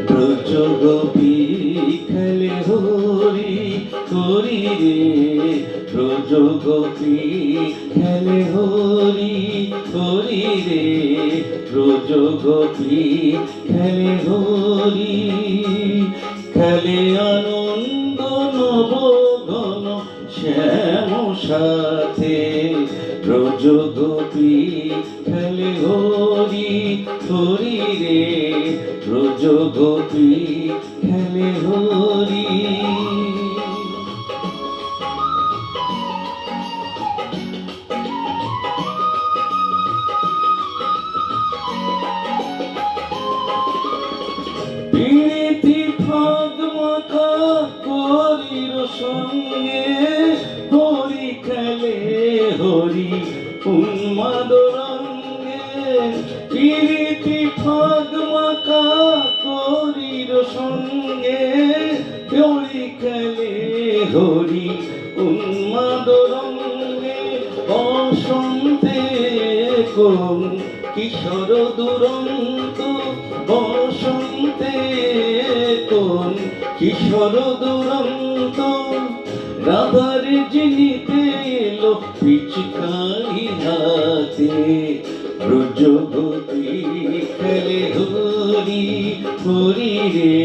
ব্রজ গোপী খেলে হরি হরি রে, ব্রজ গোপী খেলে হরি হরি রে, ব্রজ গোপী খেলে হরি, খেলে আনন্দ নব ঘন শ্যাম সাথে, ব্রজ গোপী খেলে হরি হরি রে, ব্রজ গোপী খেলে হরি। প্রীতি ফাগ মাখা হরির সঙ্গে হরি খেলে হরি উন্মাদ রঙ্গে, প্রীতি ফাগ মাখা হরির সঙ্গে হরি খেলে হরি উন্মাদ রঙ্গে, বসন্তে কোন কিশোর দুরন্ত, বসন্তে কোন কিশোর দুরন্ত, রাধার জিনিতে এলো পিচকারি হাতে, ব্রজ গোপী খেলে হরি হরি রে,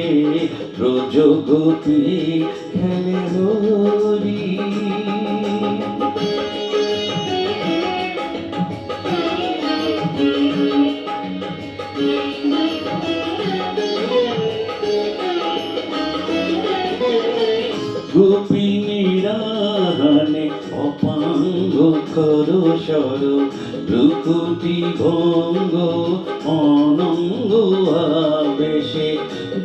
ব্রজ গোপী খেলে হরি। গোপিনীরা হানে অপাঙ্গ কর সর, ভ্রুকুটি ভঙ্গ অনঙ্গ আবেশে,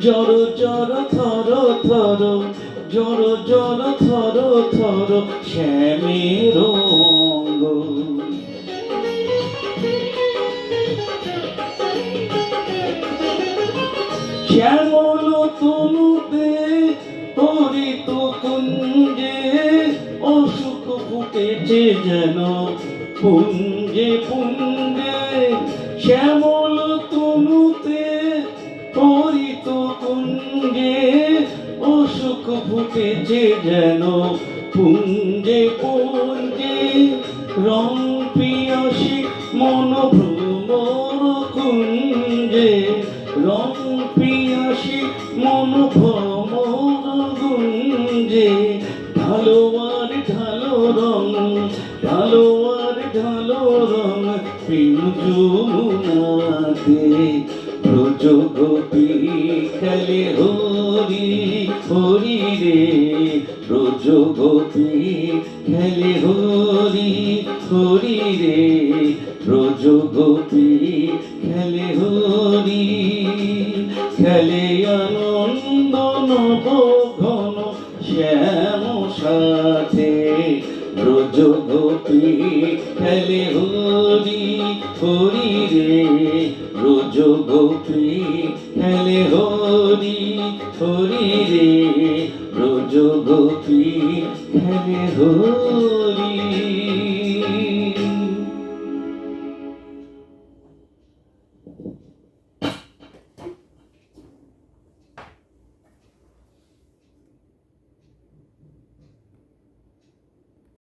জর জর থর থর, জর জর থর থর শ্যামের অঙ্গ, শ্যামল তনুতে হরিত কুঞ্জে, অসুখ ফুটেছে যেন পুঞ্জে পুঞ্জে, শ্যামল তনুতে হরিত কুঞ্জে, অসুখ ফুটেছে যেন পুঞ্জে পুঞ্জে, রং পিয়াসী মন ভ্রমর কুঞ্জে, রং পিয়াসী মন ভ্রমর গুঞ্জে, ঢালো আর ঢালো রং, ঢালো আর ঢালো রং প্রেম যমুনাতে, ব্রজ গোপী খেলে হরি হরি রে, ব্রজ গোপী খেলে হরি হরি রে, ব্রজ গোপী খেলে হরি, খেলে আনন্দ নব ঘন শ্যাম সাথে, ব্রজ গোপী খেলে হরি হরি রে, ব্রজ গোপী খেলে হরি হরি রে, ব্রজ গোপী খেলে হরি।